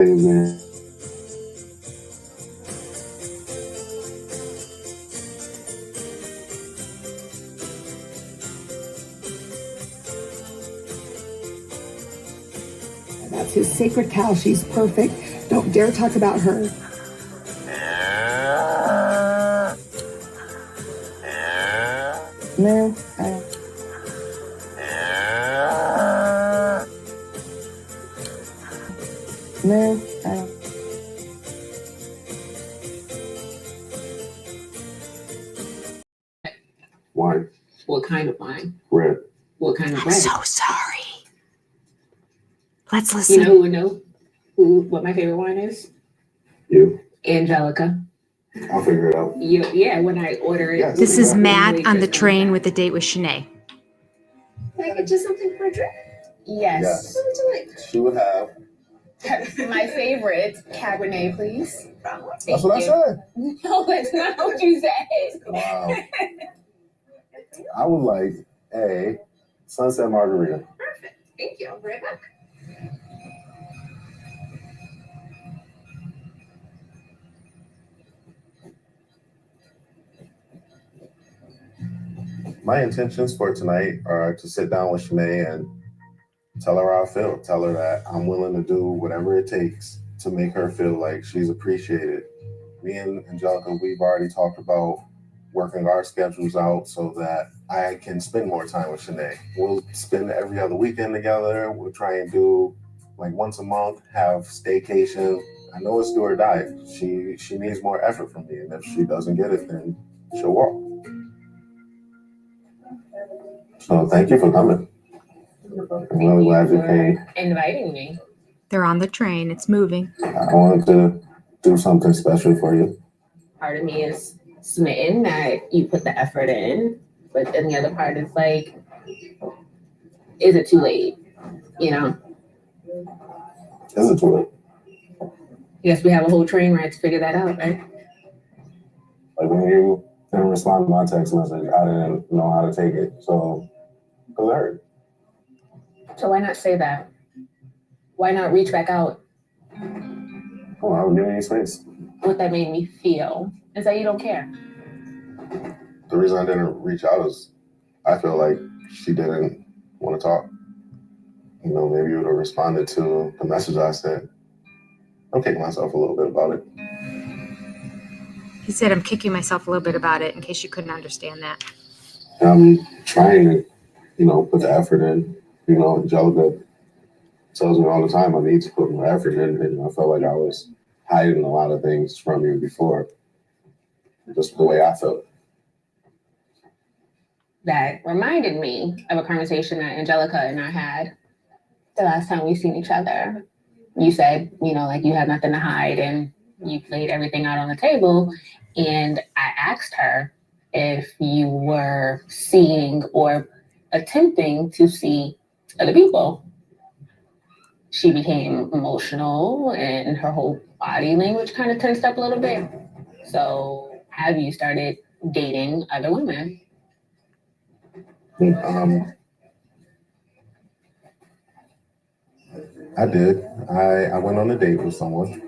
Man. That's his sacred cow. She's perfect. Don't dare talk about her. No. No. Wine. What kind of wine? Red. What kind of I'm red? so sorry. Let's listen. You know who would know what my favorite wine is? You. Angelica. I'll figure it out. Yeah, when I order it. Yes. This is Matt on the train with a date with Shanae. Can I get you something for a drink? Yes. What would you like? She would have. My favorite, Cabernet, please. That's what I said. No, that's not what you said. Wow. I would like a sunset margarita. Perfect. Thank you. I'll be right back. My intentions for tonight are to sit down with Shanae and tell her how I feel. Tell her that I'm willing to do whatever it takes to make her feel like she's appreciated. Me and Angelica, we've already talked about working our schedules out so that I can spend more time with Shanae. We'll spend every other weekend together. We'll try and do like once a month, have staycation. I know it's do or die. She needs more effort from me, and if she doesn't get it, then she'll walk. So thank you for coming. I'm really glad you came. Inviting me. They're on the train. It's moving. I wanted to do something special for you. Part of me is smitten that you put the effort in, but then the other part is like, is it too late? You know? Is it too late? Yes, we have a whole train ride to figure that out, right? Like when you didn't respond to my text message, I didn't know how to take it. So, because I heard. So why not say that? Why not reach back out? Oh, I was giving you space. What that made me feel is that you don't care. The reason I didn't reach out is I feel like she didn't want to talk. You know, maybe you would have responded to the message I sent. I'm kicking myself a little bit about it. He said, I'm kicking myself a little bit about it in case you couldn't understand that. I'm trying to, put the effort in. Angelica tells me all the time I need to put more effort in, and I felt like I was hiding a lot of things from you before, just the way I felt. That reminded me of a conversation that Angelica and I had the last time we seen each other. You said, like you had nothing to hide and you laid everything out on the table. And I asked her if you were seeing or attempting to see other people. She became emotional and her whole body language kind of tensed up a little bit. So have you started dating other women? I did. I went on a date with someone.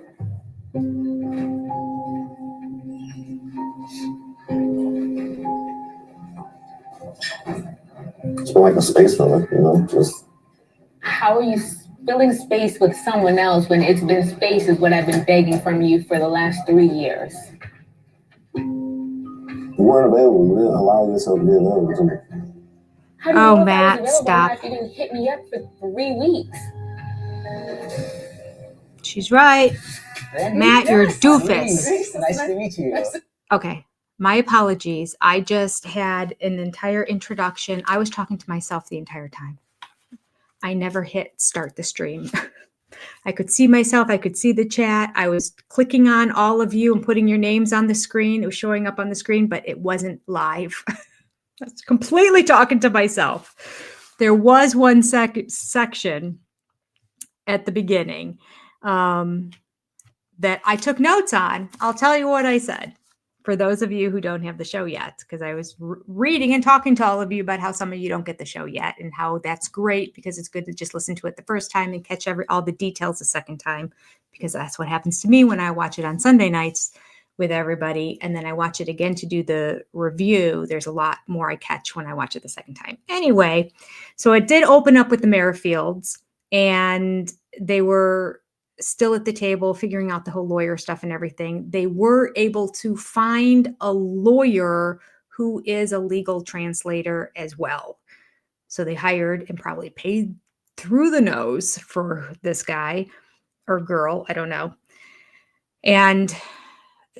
It's been like a space filler, just. How are you filling space with someone else when it's been space is what I've been begging from you for the last 3 years? You weren't available. You didn't allow yourself to be available to me. How do you know Matt, if I was stop. if you didn't hit me up for 3 weeks? She's right. Matt, you're a doofus. Nice to meet you. Okay. My apologies. I just had an entire introduction. I was talking to myself the entire time. I never hit start the stream. I could see myself. I could see the chat. I was clicking on all of you and putting your names on the screen. It was showing up on the screen, but it wasn't live. I was completely talking to myself. There was one section at the beginning that I took notes on. I'll tell you what I said for those of you who don't have the show yet, because I was reading and talking to all of you about how some of you don't get the show yet and how that's great because it's good to just listen to it the first time and catch all the details the second time. because that's what happens to me when I watch it on Sunday nights with everybody. And then I watch it again to do the review. There's a lot more I catch when I watch it the second time. Anyway, so it did open up with the Merrifields, and they were still at the table figuring out the whole lawyer stuff and everything. They were able to find a lawyer who is a legal translator as well. So they hired and probably paid through the nose for this guy or girl, I don't know. And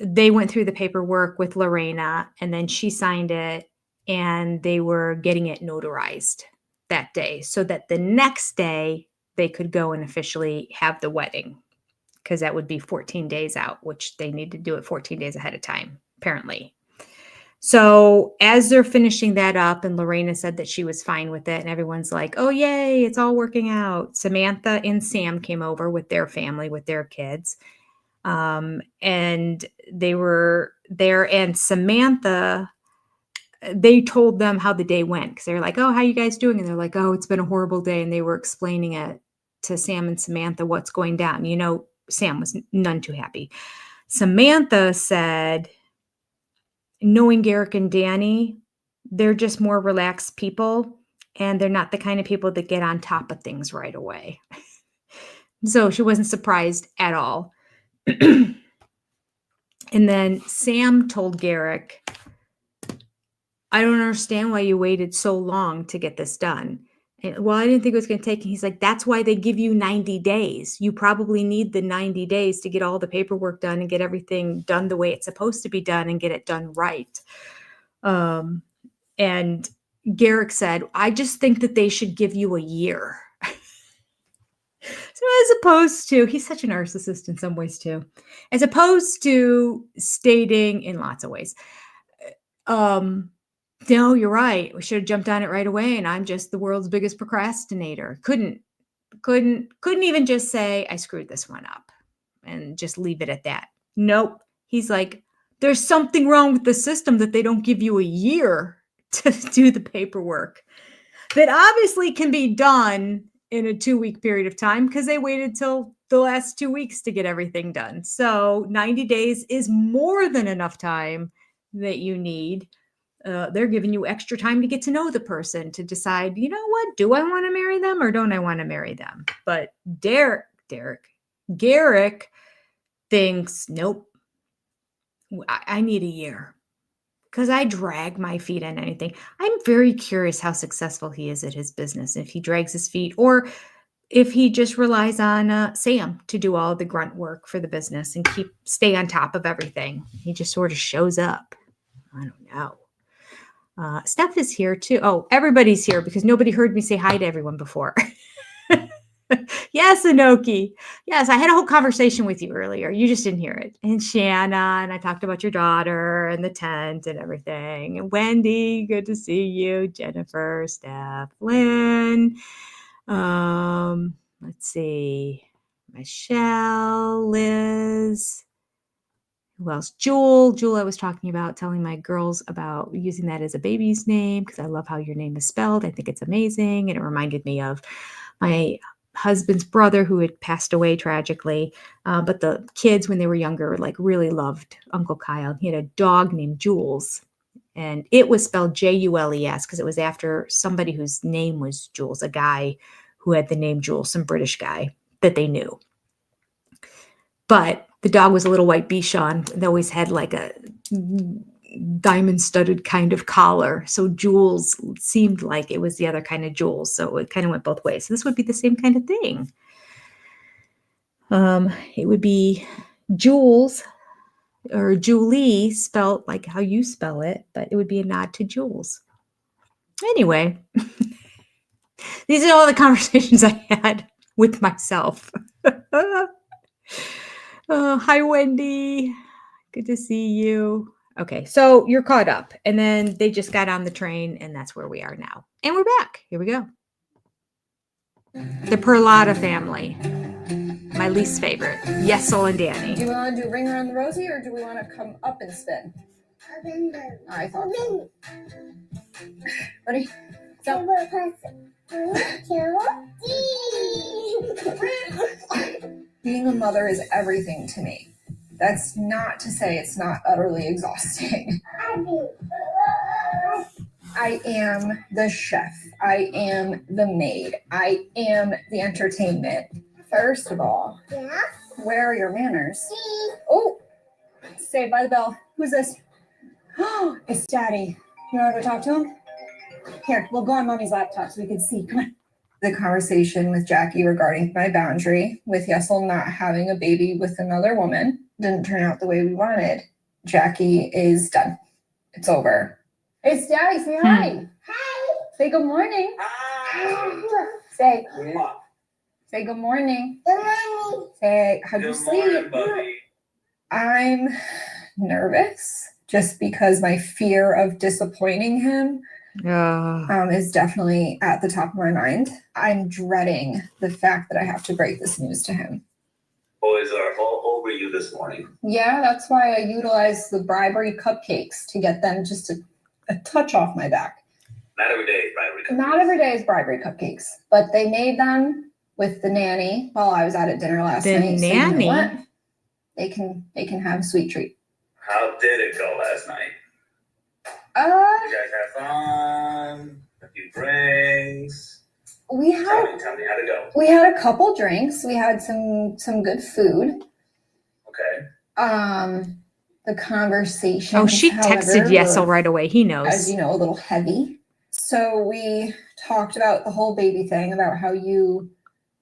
they went through the paperwork with Lorena, and then she signed it, and they were getting it notarized that day so that the next day they could go and officially have the wedding, because that would be 14 days out, which they need to do it 14 days ahead of time, apparently. So as they're finishing that up, and Lorena said that she was fine with it, and everyone's like, oh, yay, it's all working out. Samantha and Sam came over with their family, with their kids. And they were there, and Samantha, they told them how the day went, because they were like, oh, how you guys doing? And they're like, oh, it's been a horrible day. And they were explaining it to Sam and Samantha, what's going down. You know, Sam was none too happy. Samantha said, knowing Garrick and Danny, they're just more relaxed people, and they're not the kind of people that get on top of things right away. So she wasn't surprised at all. And then Sam told Garrick, I don't understand why you waited so long to get this done. And, well, I didn't think it was going to take. He's like, that's why they give you 90 days. You probably need the 90 days to get all the paperwork done and get everything done the way it's supposed to be done and get it done right. And Garrick said, I just think that they should give you a year. So as opposed to, he's such a narcissist in some ways too, as opposed to stating in lots of ways, no, you're right, we should have jumped on it right away, and I'm just the world's biggest procrastinator. Couldn't even just say, I screwed this one up and just leave it at that. Nope. He's like, there's something wrong with the system that they don't give you a year to do the paperwork that obviously can be done in a 2-week period of time, because they waited till the last 2 weeks to get everything done. So 90 days is more than enough time that you need. They're giving you extra time to get to know the person, to decide, you know what, do I want to marry them or don't I want to marry them? But Garrick thinks, nope, I need a year, because I drag my feet on anything. I'm very curious how successful he is at his business, if he drags his feet or if he just relies on Sam to do all the grunt work for the business and stay on top of everything. He just sort of shows up. I don't know. Steph is here too. Oh, everybody's here because nobody heard me say hi to everyone before. Yes, Anoki. Yes, I had a whole conversation with you earlier. You just didn't hear it. And Shanna, and I talked about your daughter and the tent and everything. And Wendy, good to see you. Jennifer, Steph, Lynn. Let's see. Michelle, Liz. Who else? Jewel, I was talking about, telling my girls about using that as a baby's name, because I love how your name is spelled. I think it's amazing. And it reminded me of my husband's brother, who had passed away tragically. But the kids, when they were younger, like really loved Uncle Kyle. He had a dog named Jules, and it was spelled Jules, because it was after somebody whose name was Jules, a guy who had the name Jules, some British guy that they knew. But the dog was a little white Bichon. They always had like a diamond-studded kind of collar. So Jules seemed like it was the other kind of Jules. So it kind of went both ways. So this would be the same kind of thing. It would be Jules or Julie, spelled like how you spell it, but it would be a nod to Jules. Anyway, these are all the conversations I had with myself. Hi, Wendy. Good to see you. Okay, so you're caught up. And then they just got on the train, and that's where we are now. And we're back. Here we go. The Perlotta family. My least favorite. Yesel and Danny. Do you want to do Ring Around the Rosie, or do we want to come up and spin? I thought so. Ready? Go. Being a mother is everything to me. That's not to say it's not utterly exhausting. I am the chef. I am the maid. I am the entertainment. First of all, where are your manners? Oh, Saved by the Bell. Who's this? Oh, it's Daddy. You want to go talk to him? Here, we'll go on Mommy's laptop so we can see. Come on. The conversation with Jackie regarding my boundary with Yesel not having a baby with another woman didn't turn out the way we wanted. Jackie is done. It's over. It's Daddy. Say hi. Hi. Say good morning. Hi. Say good morning. Good morning. Say, how'd you sleep? Buddy. I'm nervous just because my fear of disappointing him is definitely at the top of my mind. I'm dreading the fact that I have to break this news to him. Boys are all over you this morning. Yeah, that's why I utilized the bribery cupcakes to get them just a touch off my back. Not every day is bribery cupcakes. Not every day is bribery cupcakes, but they made them with the nanny while I was out at dinner last night. The nanny? So you know what? They can have a sweet treat. How did it go last night? You guys had fun, a few drinks. Tell me how'd it go. We had a couple drinks. We had some good food. Okay. The conversation. Oh, she texted Yesel right away. He knows. As you know, a little heavy. So we talked about the whole baby thing, about how you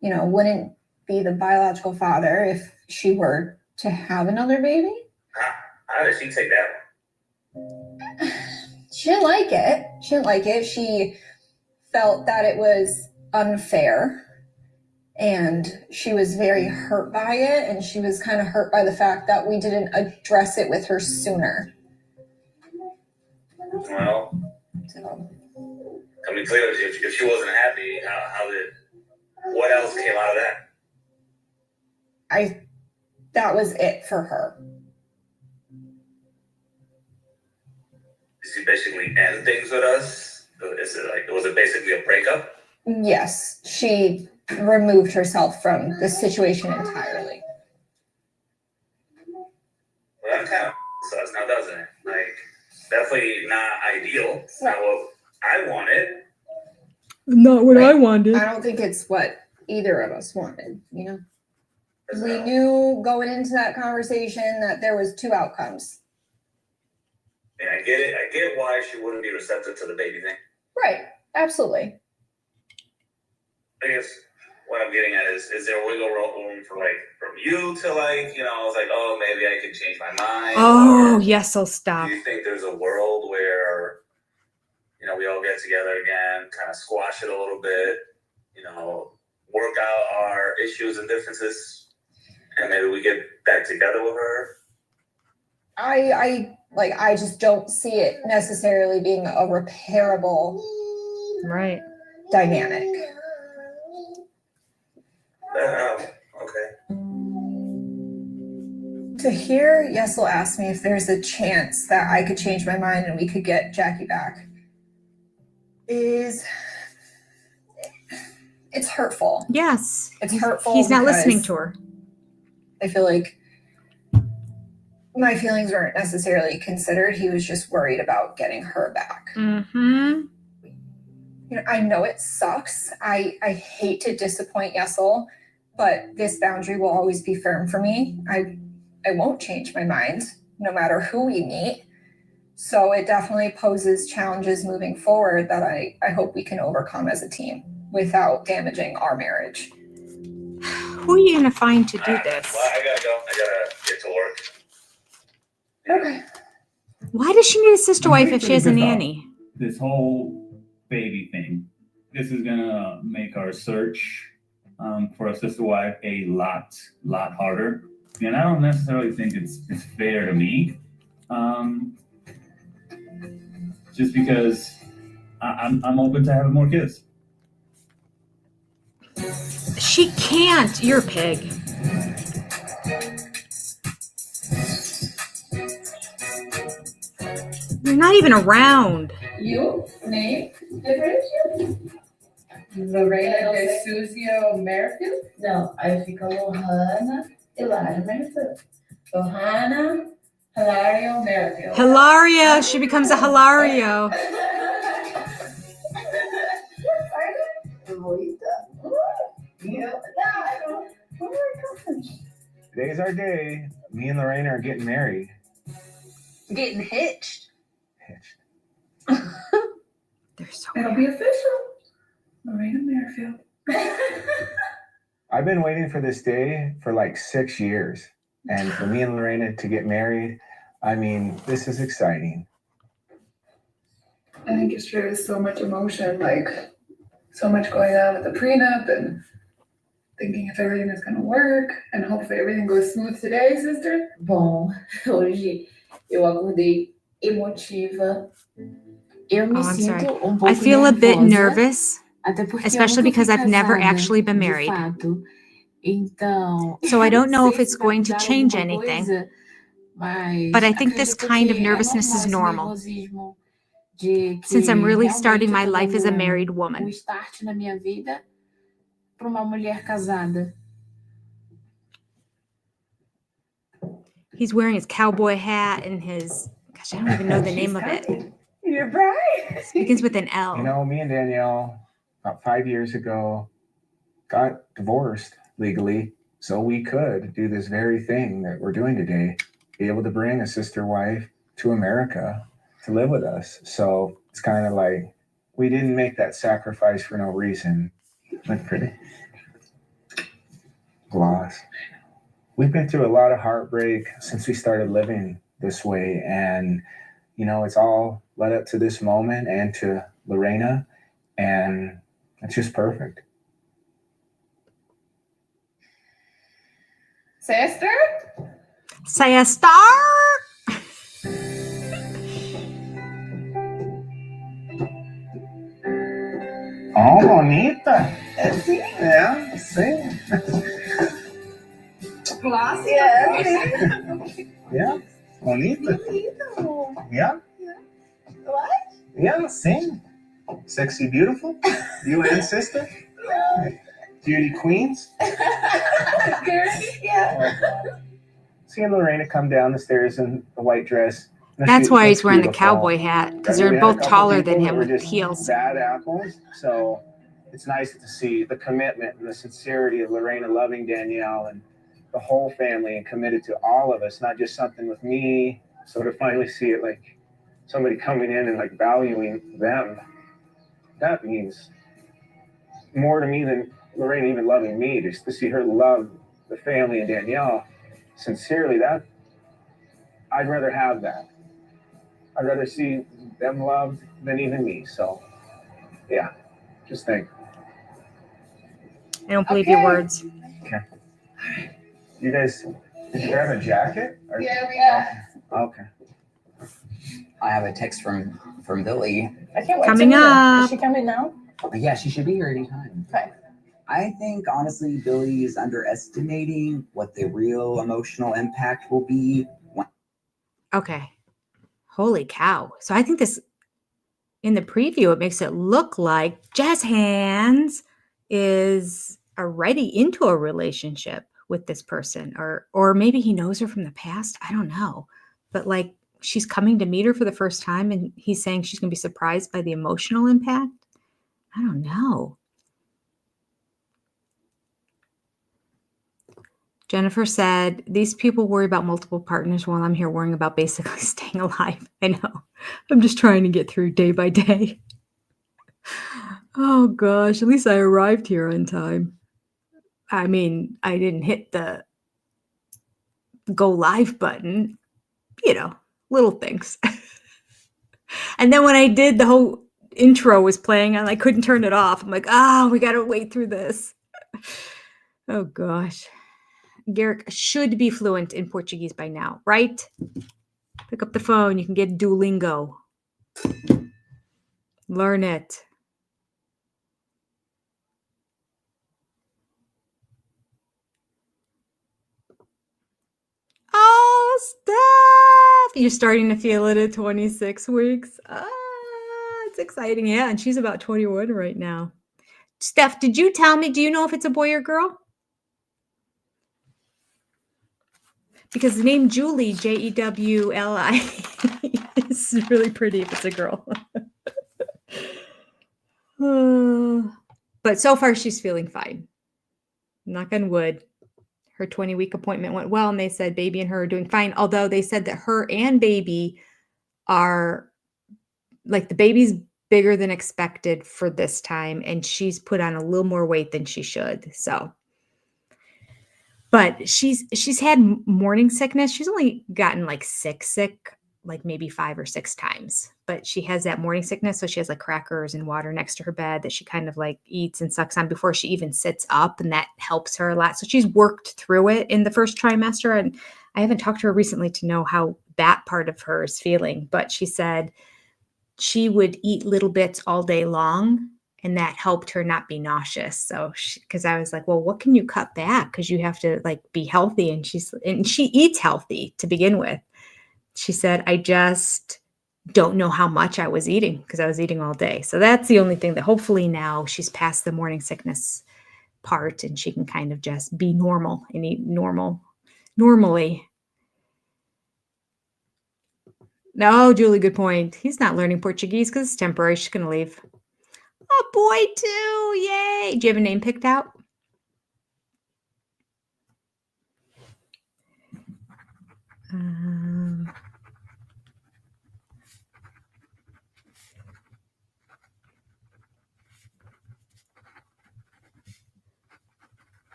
wouldn't be the biological father if she were to have another baby. How did she take that one? She didn't like it. She felt that it was unfair, and she was very hurt by it, and she was kind of hurt by the fact that we didn't address it with her sooner. Well, I mean, clearly, if she wasn't happy, what else came out of that? That was it for her. Did she basically end things with us? Was it basically a breakup? Yes, she removed herself from the situation entirely. Well, that kind of sucks now, doesn't it? Like, definitely not ideal. It's not what I wanted. Not what I wanted. I don't think it's what either of us wanted, We knew going into that conversation that there was two outcomes. And I get it. I get why she wouldn't be receptive to the baby thing. Right. Absolutely. I guess what I'm getting at is there wiggle room from you to I was like, oh, maybe I could change my mind. Oh, Yesel, stop. Do you think there's a world where, we all get together again, kind of squash it a little bit, work out our issues and differences, and maybe we get back together with her? I just don't see it necessarily being a repairable dynamic. Okay. To hear Yesel ask me if there's a chance that I could change my mind and we could get Jackie back it's hurtful. Yes. It's hurtful. He's not listening to her. I feel like my feelings weren't necessarily considered. He was just worried about getting her back. Mm-hmm. I know it sucks. I hate to disappoint Yesel, but this boundary will always be firm for me. I won't change my mind no matter who we meet. So it definitely poses challenges moving forward that I hope we can overcome as a team without damaging our marriage. Who are you going to find to do this? Well, I gotta go. I gotta get to work. Okay. Why does she need a sister wife if she has a nanny? This whole baby thing. This is gonna make our search for a sister wife a lot harder. And I don't necessarily think it's fair to me. Just because I'm open to having more kids. She can't. You're a pig. You're not even around. You make difference. Lorena de Suzio Merrifield. Não, aí fica Lohana, Hilário Merrifield. Lohana, Hilario Merrifield. Hilario. She becomes a Hilario. Today's our day. Me and Lorena are getting married. Getting hitched. They're so It'll be official. Lorena Merrifield. I've been waiting for this day for like 6 years. And for me and Lorena to get married, I mean, this is exciting. I think yesterday was so much emotion, like so much going on with the prenup and thinking if everything is going to work and hopefully everything goes smooth today, sister. Bom, hoje eu acordei emotiva. Eu me Oh, I'm sinto sorry. um pouco I feel a bit nervosa, nervous, até porque eu especially nunca fui because I've never casada, actually been de married. fato. Então, So I don't know não if sei it's se vai going to mudar change alguma anything, coisa, mas but I think this acredito kind of que é nervousness normal is esse normal. nervosismo de Since I'm que really starting realmente my eu tô life as a dando married woman. start na minha vida para uma mulher casada. He's wearing his cowboy hat and his, gosh, I don't even know the name of it. You're right. It begins with an L. You know, me and Danielle, about 5 years ago, got divorced legally so we could do this very thing that we're doing today, be able to bring a sister wife to America to live with us. So it's kind of like we didn't make that sacrifice for no reason. Look pretty. Gloss. We've been through a lot of heartbreak since we started living this way. And, you know, it's all led up to this moment and to Lorena. And it's just perfect. Sister? Say a star. Oh, bonita. Yeah, sí. Yeah, bonita. Yeah. What? Yeah, sing. Sexy, beautiful. You and sister. Beauty queens. Yeah. Seeing Lorena come down the stairs in a white dress. That's why he's wearing the beautiful. cowboy hat, because We they're had a both couple taller than people that him were with just heels. Bad apples. So it's nice to see the commitment and the sincerity of Lorena loving Danielle and the whole family and committed to all of us, not just something with me. So to finally see it like somebody coming in and like valuing them, that means more to me than Lorena even loving me. Just to see her love the family and Danielle sincerely, that I'd rather have that. I'd rather see them loved than even me. So, yeah, just think. I don't believe your words. You guys, did you grab a jacket? Or- Yeah. Okay. I have a text from Billy. I can't wait Coming to meet her. up. Is she coming now? Yeah, she should be here anytime. Okay. I think honestly, Billy is underestimating what the real emotional impact will be. Okay. Holy cow. So I think this, in the preview, it makes it look like Jazz Hands is already into a relationship with this person, or maybe he knows her from the past. I don't know. But like she's coming to meet her for the first time and he's saying she's going to be surprised by the emotional impact. I don't know. Jennifer said, these people worry about multiple partners while I'm here worrying about basically staying alive. I know. I'm just trying to get through day by day. Oh gosh, at least I arrived here on time. I mean, I didn't hit the go live button, you know, little things. And then when I did, the whole intro was playing and I couldn't turn it off. I'm like, we got to wait through this. Oh gosh. Garrick should be fluent in Portuguese by now, right? Pick up the phone. You can get Duolingo. Learn it. Oh, Steph! You're starting to feel it at 26 weeks. It's exciting. Yeah, and she's about 21 right now. Steph, did you tell me? Do you know if it's a boy or girl? Because the name Julie, Jewli, is really pretty if it's a girl. But so far, she's feeling fine. Knock on wood. Her 20-week appointment went well, and they said baby and her are doing fine. Although they said that her and baby are, like, the baby's bigger than expected for this time, and she's put on a little more weight than she should. So, but she's had morning sickness. She's only gotten like sick like maybe 5 or 6 times, but she has that morning sickness. So she has like crackers and water next to her bed that she kind of like eats and sucks on before she even sits up. And that helps her a lot. So she's worked through it in the first trimester. And I haven't talked to her recently to know how that part of her is feeling, but she said she would eat little bits all day long, and that helped her not be nauseous. So, because I was like, well, what can you cut back? Because you have to like be healthy. And she eats healthy to begin with. She said, I just don't know how much I was eating because I was eating all day. So that's the only thing that hopefully now she's past the morning sickness part and she can kind of just be normal and eat normally. No, Julie, good point. He's not learning Portuguese because it's temporary. She's going to leave. Oh, boy, too. Yay. Do you have a name picked out?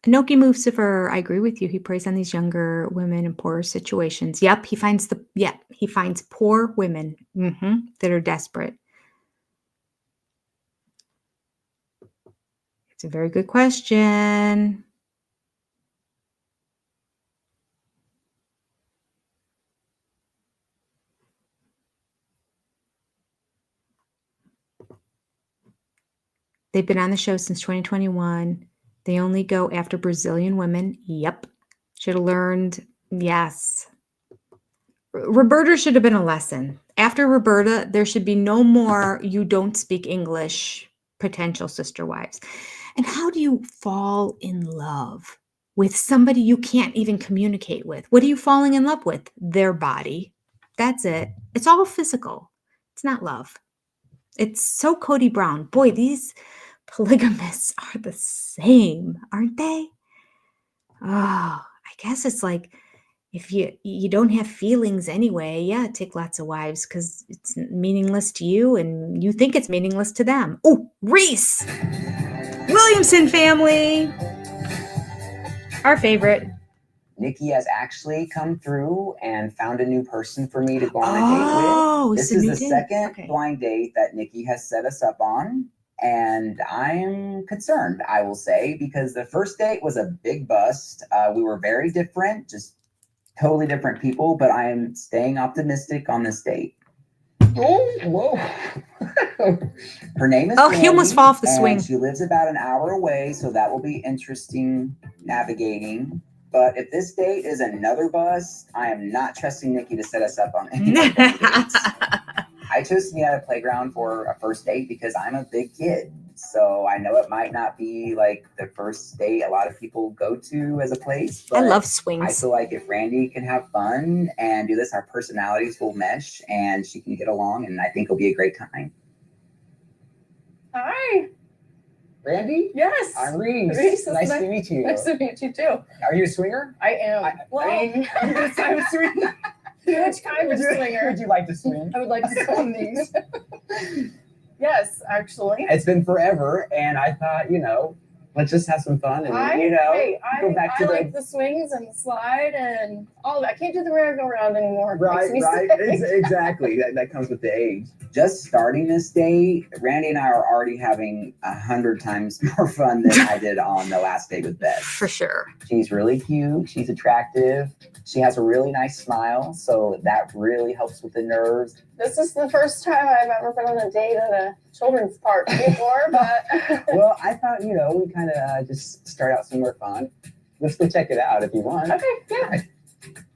Inoki moves for, I agree with you. He preys on these younger women in poorer situations. Yep, he finds poor women that are desperate. It's a very good question. They've been on the show since 2021. They only go after Brazilian women. Yep. Should have learned. Yes. Roberta should have been a lesson. After Roberta, there should be no more you don't speak English potential sister wives. And how do you fall in love with somebody you can't even communicate with? What are you falling in love with? Their body. That's it. It's all physical. It's not love. It's so Cody Brown. Boy, these polygamists are the same, aren't they? Oh, I guess it's like if you don't have feelings anyway, yeah, take lots of wives because it's meaningless to you and you think it's meaningless to them. Oh, Reese! Williamson family! Our favorite. Nikki has actually come through and found a new person for me to go on a date with. This is the second blind date that Nikki has set us up on. And I'm concerned, I will say, because the first date was a big bust. We were very different, just totally different people, but I am staying optimistic on this date. Oh, whoa. Her name is Randy, he almost fell off the swing. She lives about an hour away, so that will be interesting navigating. But if this date is another bust, I am not trusting Nikki to set us up on any more dates. I chose to be at a playground for a first date because I'm a big kid. So I know it might not be like the first date a lot of people go to as a place. But I love swings. I feel like if Randy can have fun and do this, our personalities will mesh and she can get along. And I think it'll be a great time. Hi. Randy? Yes. I'm Reese. Reese, Nice to meet you. Nice to meet you too. Are you a swinger? I am. I'm a swinger. Which kind of swinger? Would you like to swim? I would like to swim these. Yes, actually. It's been forever, and I thought, let's just have some fun and, go back to I like the swings and the slide and all of that. I can't do the merry-go-round anymore. Right. Exactly. That comes with the age. Just starting this date, Randy and I are already having 100 times more fun than I did on the last date with Beth. For sure. She's really cute. She's attractive. She has a really nice smile, so that really helps with the nerves. This is the first time I've ever been on a date at a children's park before, but... Well, I thought, we kind of just start out somewhere fun. Let's go check it out if you want. Okay, yeah.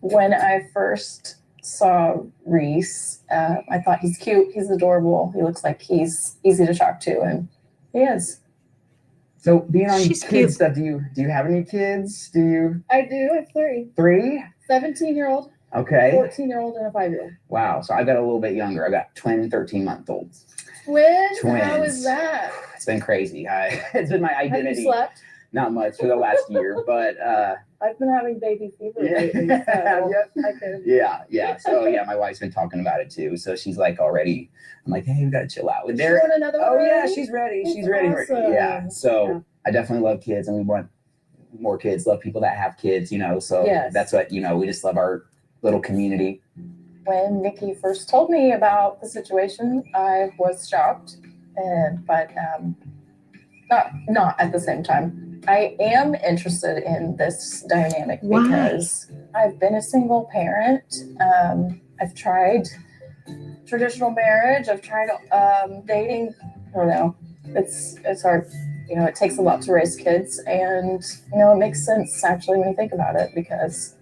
when I first saw Reese, I thought he's cute. He's adorable. He looks like he's easy to talk to, and he is. So being on She's kid cute. stuff, do you have any kids? Do you? I do. I have three. 3? 17-year-old, Okay. 14-year-old, and a 5-year-old. Wow. So I got a little bit younger. I got twin 13-month-olds. Twins? Twins. How is that? It's been crazy. It's been my Have identity. you slept? Not much for the last year, but I've been having baby fever Yeah. lately. Have So ya? I can. yeah. So yeah, my wife's been talking about it too. So she's like already. I'm like, hey, we gotta chill out with She there. want another one Oh yeah, already? she's ready. That's She's ready. awesome. Yeah. So Yeah. I definitely love kids, and we want more kids. Love people that have kids. So Yes. that's what we just love our little community. When Nikki first told me about the situation, I was shocked, but not at the same time. I am interested in this dynamic Why? because I've been a single parent. I've tried traditional marriage. I've tried dating. I don't know. It's hard. It takes a lot to raise kids, and it makes sense actually when you think about it, because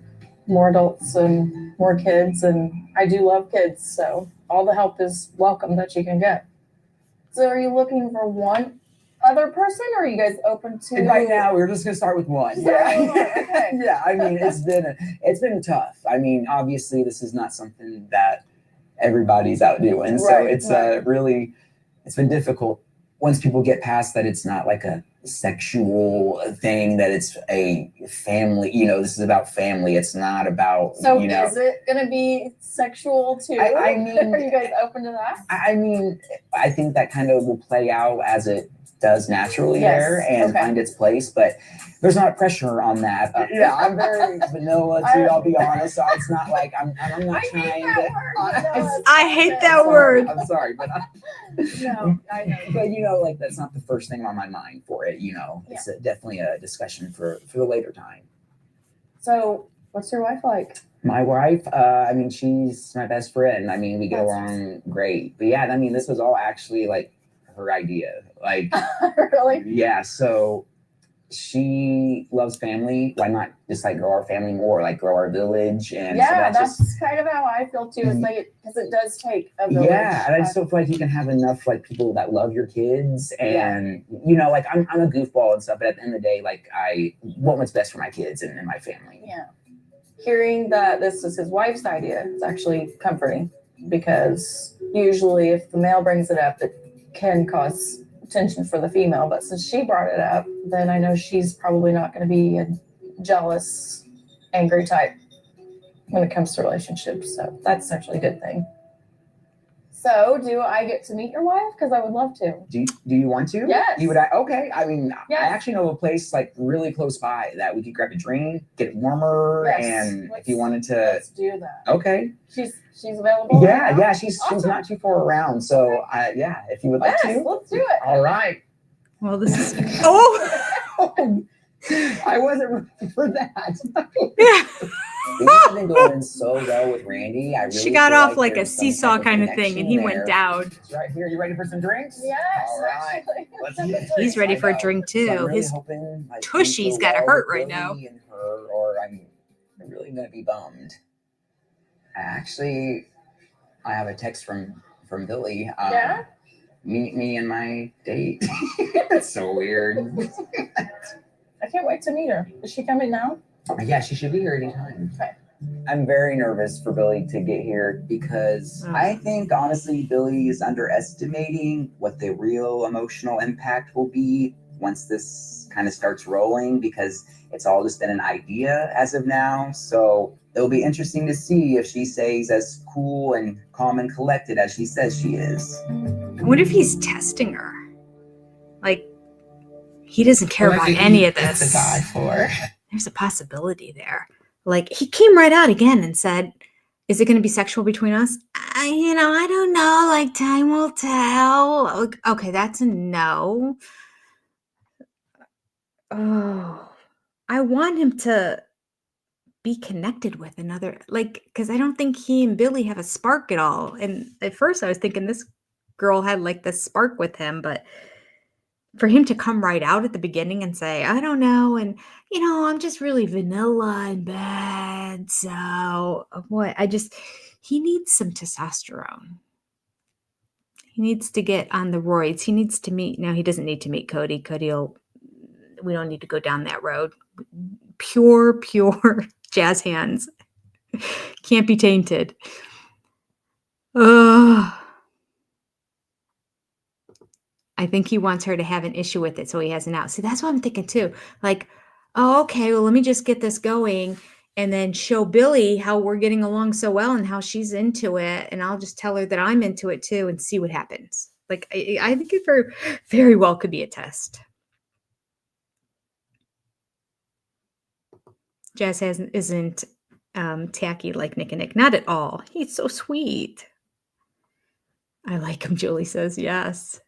more adults and more kids, and I do love kids, so all the help is welcome that you can get. So are you looking for one other person, or are you guys open to? And right now, we're just gonna start with one. Yeah. Okay. Yeah. I mean, it's been tough. I mean, obviously, this is not something that everybody's out doing. So Right, it's right. it's been difficult once people get past that. It's not like a sexual thing, that it's a family. This is about family. It's not about. So is it gonna be sexual too? I mean, are you guys open to that? I mean, I think that kind of will play out as it does naturally there and find its place, but there's not pressure on that. Yeah, I'm very vanilla too. I'll be honest. So it's not like I'm not trying to. I hate that word. I'm sorry, but No, I know. but that's not the first thing on my mind for it. It's definitely a discussion for the later time. So what's your wife like? My wife, I mean, she's my best friend. I mean, we get along great. But yeah, I mean, this was all actually like her idea. Like, Really? yeah. So she loves family. Why not just like grow our family more, like grow our village? And Yeah, so that's kind of how I feel too. It's like, because it does take a village. Yeah, and I just don't feel like you can have enough like people that love your kids, and like I'm a goofball and stuff, but at the end of the day, like I want what's best for my kids and my family. Yeah. Hearing that this is his wife's idea is actually comforting, because usually if the male brings it up, it can cause tension for the female. But since she brought it up, then I know she's probably not going to be a jealous, angry type when it comes to relationships. So that's actually a good thing. So do I get to meet your wife? Because I would love to. Do you want to? Yes. You would? Okay. I mean, Yes. I actually know a place like really close by that we could grab a drink, get it warmer, Yes. and if you wanted to. Let's do that. Okay. She's available? Yeah, right now? yeah. She's not too far around. So yeah, if you would like Yes, to. let's do it. All right. Well, this is. Oh! I wasn't ready for that. Yeah. Things have been going so well with Randy. I really She got feel off like a there's some seesaw type kind of thing, and he connection went there. down. It's right here. You ready for some drinks? Yes. All right. actually. Let's Let's get do it. He's ready for a drink So I'm too. really His hoping, like, tushy's things go gotta well hurt with right now. Billy and her, or I'm really gonna be bummed. Actually, I have a text from Billy. Yeah? Meet me and my date. It's so weird. I can't wait to meet her. Is she coming now? Yeah, she should be here anytime. Okay. I'm very nervous for Billy to get here because I think honestly Billy is underestimating what the real emotional impact will be once this kind of starts rolling, because it's all just been an idea as of now. So it'll be interesting to see if she stays as cool and calm and collected as she says she is. I wonder if he's testing her. Like, he doesn't care about any of this. There's a possibility there. Like, he came right out again and said, is it going to be sexual between us? I don't know. Like, time will tell. Okay, that's a no. Oh, I want him to be connected with another, like, because I don't think he and Billy have a spark at all. And at first I was thinking this girl had like this spark with him, but for him to come right out at the beginning and say, I don't know, and I'm just really vanilla and bad. So what? He needs some testosterone. He needs to get on the roids. He needs to meet. No, he doesn't need to meet Cody. We don't need to go down that road. Pure jazz hands. Can't be tainted. Ugh. I think he wants her to have an issue with it, so he has an out. See, that's what I'm thinking too. Like, oh, okay, well, let me just get this going and then show Billy how we're getting along so well and how she's into it. And I'll just tell her that I'm into it too and see what happens. Like, I think it very, very well could be a test. Jazz isn't tacky like Nick and Nick. Not at all. He's so sweet. I like him, Julie says. Yes.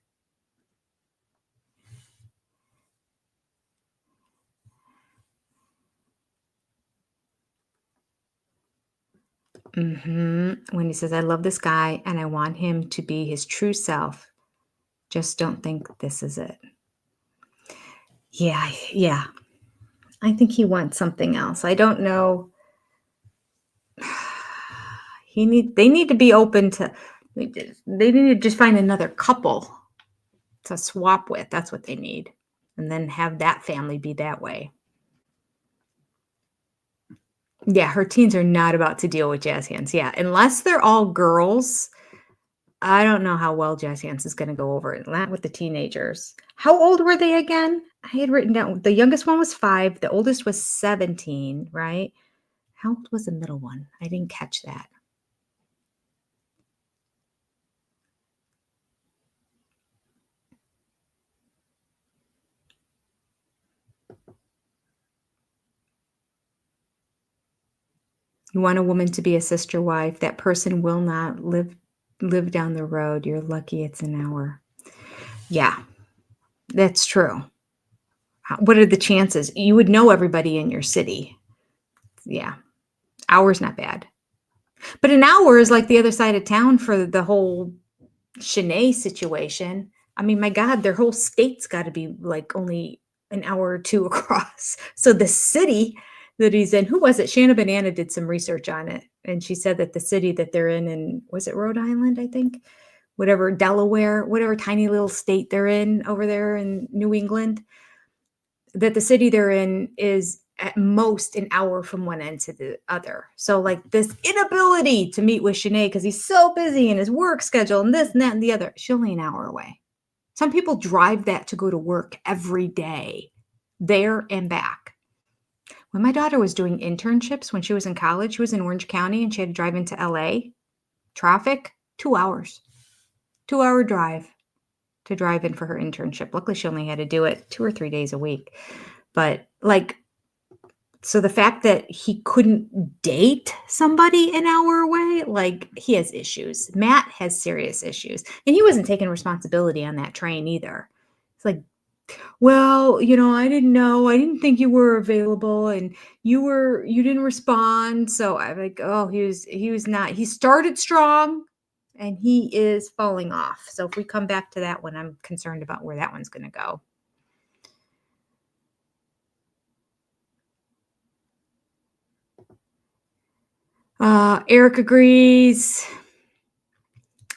When he says, I love this guy and I want him to be his true self. Just don't think this is it. Yeah. I think he wants something else. I don't know. They need to be open to, they need to just find another couple to swap with. That's what they need. And then have that family be that way. Yeah, her teens are not about to deal with jazz hands. Yeah, unless they're all girls, I don't know how well jazz hands is going to go over it. Not with the teenagers. How old were they again? I had written down, the youngest one was 5. The oldest was 17, right? How old was the middle one? I didn't catch that. You want a woman to be a sister wife. That person will not live down the road. You're lucky it's an hour. Yeah, that's true. What are the chances? You would know everybody in your city. Yeah, hour's not bad. But an hour is like the other side of town for the whole Shanae situation. I mean, my God, their whole state's got to be like only an hour or two across. So the city that he's in, who was it? Shanna Banana did some research on it. And she said that the city that they're in, was it Rhode Island, I think? Whatever, Delaware, whatever tiny little state they're in over there in New England, that the city they're in is at most an hour from one end to the other. So like this inability to meet with Shanae because he's so busy in his work schedule and this and that and the other, she's only an hour away. Some people drive that to go to work every day, there and back. When my daughter was doing internships when she was in college, she was in Orange County and she had to drive into LA. Traffic, 2 hours. 2-hour drive to drive in for her internship. Luckily, she only had to do it 2 or 3 days a week. But like, so the fact that he couldn't date somebody an hour away, like he has issues. Matt has serious issues. And he wasn't taking responsibility on that train either. It's like, well, I didn't know. I didn't think you were available and you didn't respond. So I'm like, oh, he was not. He started strong and he is falling off. So if we come back to that one, I'm concerned about where that one's going to go. Eric agrees.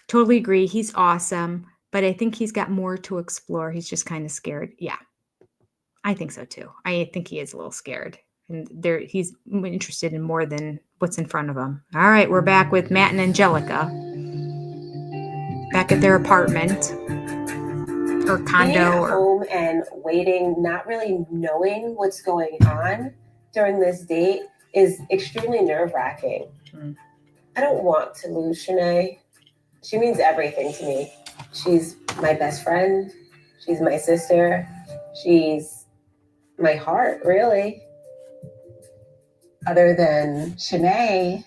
Totally agree. He's awesome, but I think he's got more to explore. He's just kind of scared. Yeah, I think so too. I think he is a little scared, and he's interested in more than what's in front of him. All right, we're back with Matt and Angelica back at their apartment or condo. Being at home and waiting, not really knowing what's going on during this date is extremely nerve-wracking. I don't want to lose Shanae. She means everything to me. She's my best friend. She's my sister. She's my heart, really. Other than Shanae,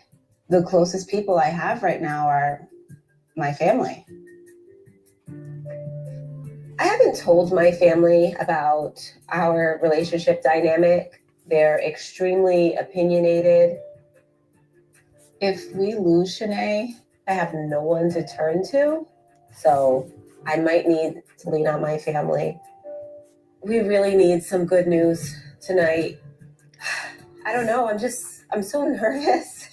the closest people I have right now are my family. I haven't told my family about our relationship dynamic. They're extremely opinionated. If we lose Shanae, I have no one to turn to, so I might need to lean on my family. We really need some good news tonight. I don't know. I'm so nervous.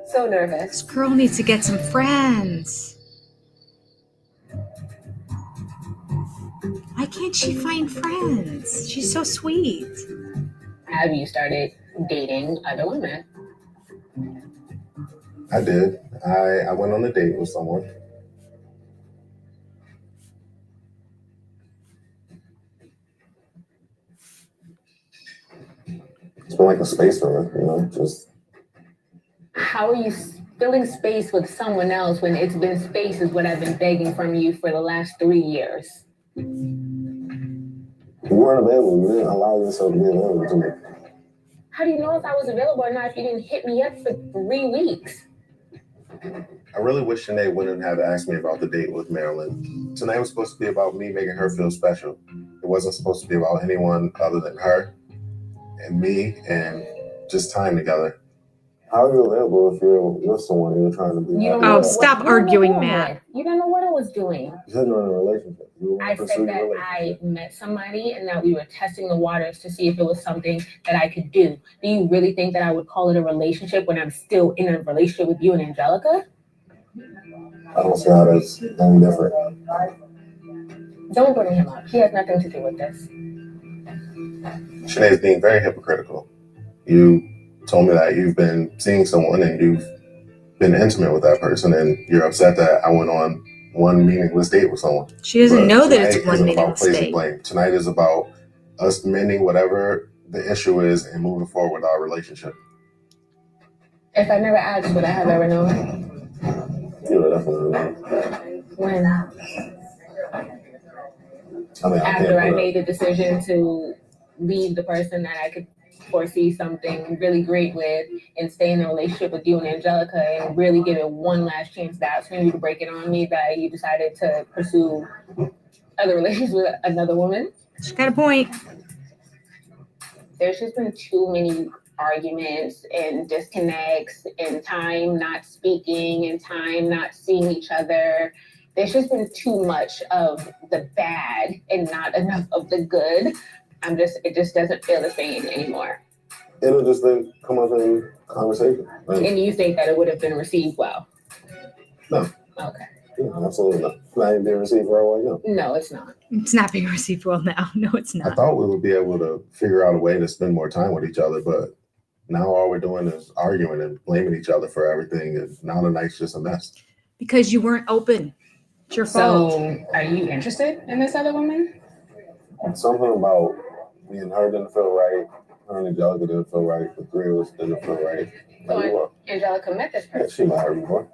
So nervous. This girl needs to get some friends. Why can't she find friends? She's so sweet. Have you started dating other women? I did. I went on a date with someone. It's been like a space for me, just. How are you filling space with someone else when it's been space is what I've been begging from you for the last 3 years? You weren't available. You didn't allow yourself to be available to me. How do you know if I was available or not if you didn't hit me up for 3 weeks? I really wish Sinead wouldn't have asked me about the date with Marilyn. Tonight was supposed to be about me making her feel special. It wasn't supposed to be about anyone other than her and me and just time together. How are you available if you're with someone and you're trying to be happy? Oh, stop arguing, Matt. You don't know what I was doing. You said you're in a relationship. I said that I met somebody and that we were testing the waters to see if it was something that I could do. Do you really think that I would call it a relationship when I'm still in a relationship with you and Angelica? I don't see how that's any different. Don't bring him up. He has nothing to do with this. Sinead's being very hypocritical. You told me that you've been seeing someone and you've been intimate with that person and you're upset that I went on one meaningless date with someone. She doesn't know that it's one meaningless date. Blame. Tonight is about us mending whatever the issue is and moving forward with our relationship. If I never asked, would I have ever known? You would definitely know. When? After I made the decision to leave the person that I could foresee something really great with and stay in a relationship with you and Angelica and really give it one last chance to ask you to break it on me that you decided to pursue other relations with another woman. She's got a point. There's just been too many arguments and disconnects and time not speaking and time not seeing each other. There's just been too much of the bad and not enough of the good. It just doesn't feel the same anymore. It'll just then come up in conversation. Right? And you think that it would have been received well? No. Okay. Yeah, absolutely not. It's not even being received well right now. No, it's not. It's not being received well now. No, it's not. I thought we would be able to figure out a way to spend more time with each other, but now all we're doing is arguing and blaming each other for everything, and now the night's just a mess. Because you weren't open. It's your fault. So, are you interested in this other woman? Something about me and her didn't feel right. Her and Angelica didn't feel right. The three of us didn't feel right. So Angelica met this person. Yeah, she met her before.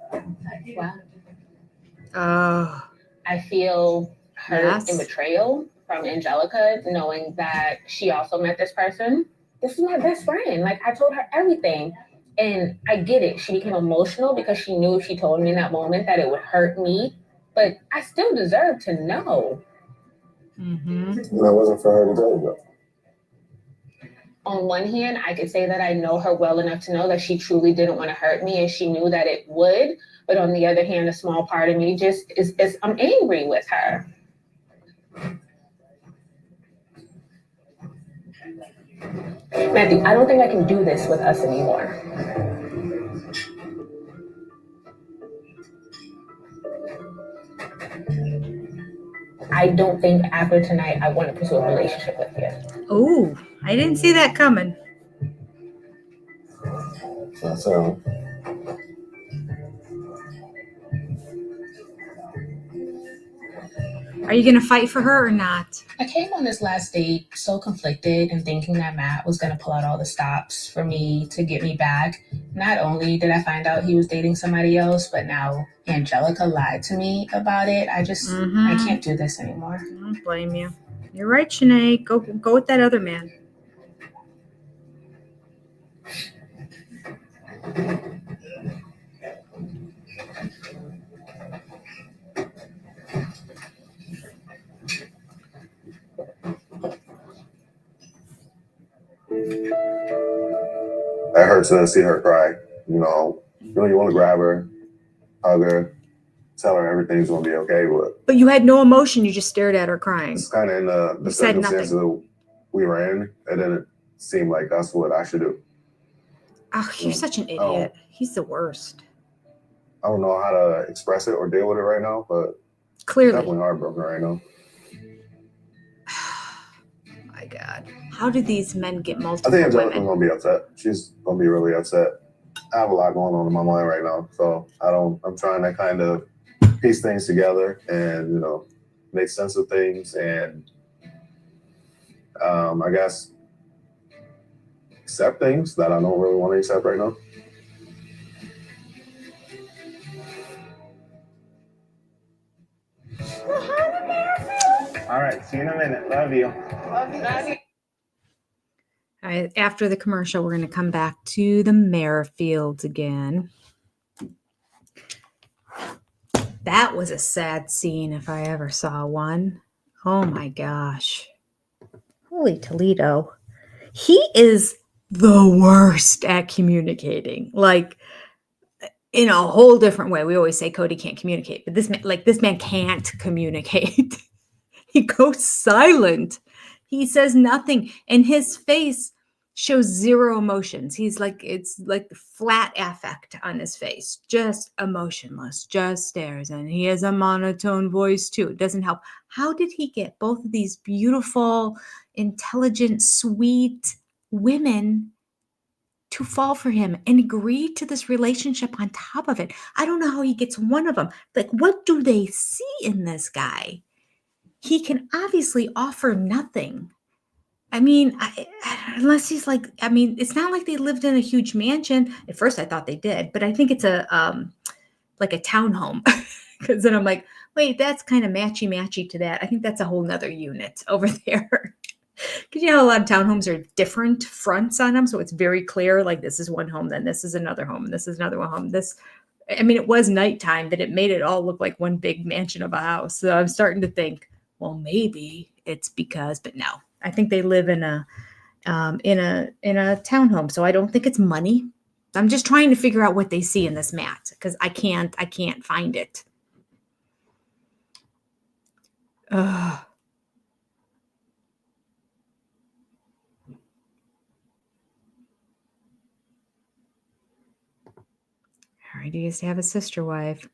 Wow. I feel hurt and betrayal from Angelica, knowing that she also met this person. This is my best friend. Like, I told her everything. And I get it. She became emotional because she knew if she told me in that moment that it would hurt me. But I still deserve to know. Mm-hmm. And that wasn't for her to tell you about. On one hand, I could say that I know her well enough to know that she truly didn't want to hurt me and she knew that it would. But on the other hand, a small part of me just is I'm angry with her. Matthew, I don't think I can do this with us anymore. I don't think after tonight I want to pursue a relationship with you. Oh, I didn't see that coming. That's all. Are you going to fight for her or not? I came on this last date so conflicted and thinking that Matt was going to pull out all the stops for me to get me back. Not only did I find out he was dating somebody else, but now Angelica lied to me about it. I can't do this anymore. I don't blame you. You're right, Sinead. Go with that other man. That hurts to see her cry. You want to grab her, hug her, tell her everything's gonna be okay. But you had no emotion. You just stared at her crying. It's kind of in the circumstances that we were in. It didn't seem like that's what I should do. Oh, you're such an idiot. He's the worst. I don't know how to express it or deal with it right now, but clearly, I'm definitely heartbroken right now. My God, how do these men get multiple? I think Angelica's gonna be upset. She's gonna be really upset. I have a lot going on in my mind right now, so I'm trying to kind of piece things together and make sense of things, and I guess accept things that I don't really want to accept right now. All right, see you in a minute. Love you. Love you. All right, after the commercial, we're going to come back to the Merrifields again. That was a sad scene if I ever saw one. Oh my gosh. Holy Toledo. He is the worst at communicating. Like, in a whole different way. We always say Cody can't communicate, but this man can't communicate. He goes silent. He says nothing, and his face shows zero emotions. It's like the flat affect on his face, just emotionless, just stares. And he has a monotone voice too. It doesn't help. How did he get both of these beautiful, intelligent, sweet women to fall for him and agree to this relationship on top of it? I don't know how he gets one of them. Like, what do they see in this guy? He can obviously offer nothing. I mean, unless he's like, I mean, it's not like they lived in a huge mansion. At first I thought they did, but I think it's like a townhome. Because then I'm like, wait, that's kind of matchy to that. I think that's a whole nother unit over there. Because you know, a lot of townhomes are different fronts on them. So it's very clear, like this is one home, then this is another home, and this is another home. I mean, it was nighttime, but it made it all look like one big mansion of a house. So I'm starting to think, well, maybe it's because, but no, I think they live in a townhome. So I don't think it's money. I'm just trying to figure out what they see in this mat because I can't find it. Ugh. All right, he used to have a sister wife.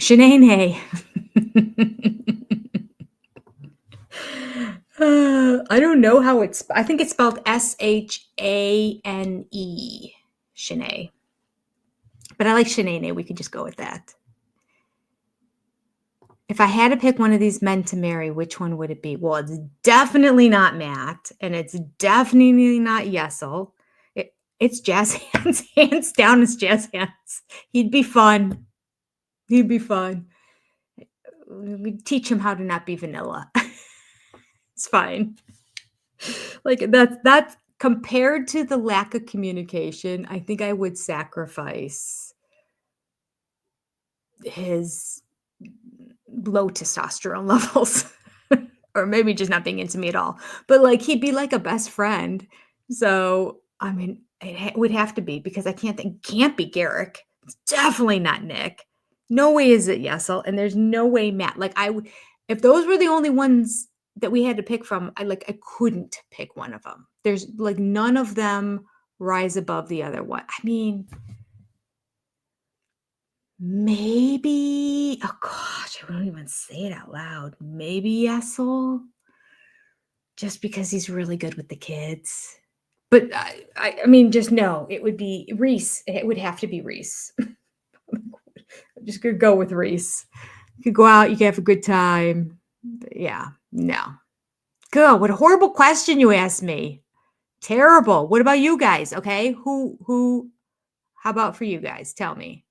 Shanae. I don't know how I think it's spelled Shane. Shanae. But I like Shanae. We could just go with that. If I had to pick one of these men to marry, which one would it be? Well, it's definitely not Matt, and it's definitely not Yesel. It's Jazz Hands. Hands down, it's Jazz Hands. He'd be fun. We'd teach him how to not be vanilla. It's fine. Like that's compared to the lack of communication, I think I would sacrifice his low testosterone levels. Or maybe just not being into me at all. But like he'd be like a best friend. So I mean, it would have to be because can't be Garrick. It's definitely not Nick. No way is it Yesel, and there's no way Matt. Like if those were the only ones that we had to pick from, I couldn't pick one of them. There's like none of them rise above the other one. I mean, maybe, oh gosh, I won't even say it out loud. Maybe Yesel, just because he's really good with the kids. But I mean, just no, it would be Reese. It would have to be Reese. I'm just gonna go with Reese. You could go out, you could have a good time. But yeah, no. God, what a horrible question you asked me. Terrible. What about you guys? Okay, how about for you guys? Tell me.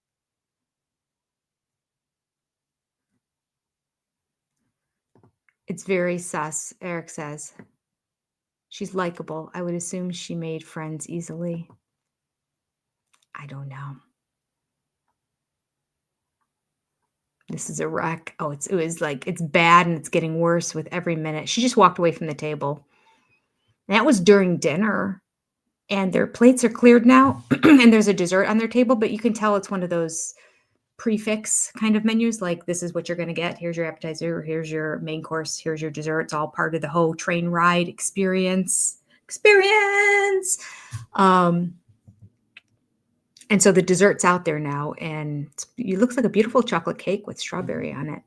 It's very sus, Eric says. She's likable. I would assume she made friends easily. I don't know. This is a wreck. Oh, it was like, it's bad and it's getting worse with every minute. She just walked away from the table. And that was during dinner. And their plates are cleared now. And there's a dessert on their table, but you can tell it's one of those prefix kind of menus. Like, this is what you're going to get. Here's your appetizer. Here's your main course. Here's your dessert. It's all part of the whole train ride experience. And so the dessert's out there now, and it looks like a beautiful chocolate cake with strawberry on it.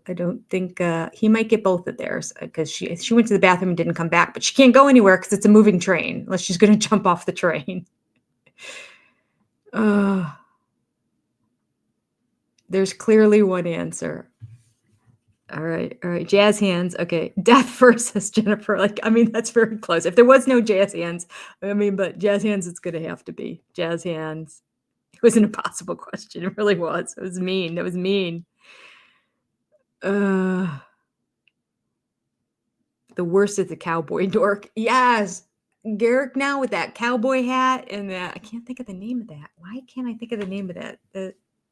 I don't think he might get both of theirs because she went to the bathroom and didn't come back, but she can't go anywhere because it's a moving train unless she's going to jump off the train. There's clearly one answer. All right. Jazz hands. Okay. Death first, says Jennifer. Like, I mean, that's very close. If there was no jazz hands, but jazz hands, it's going to have to be jazz hands. It was an impossible question. It really was. It was mean. That was mean. The worst is the cowboy dork. Yes. Garrick now with that cowboy hat and that. I can't think of the name of that. Why can't I think of the name of that?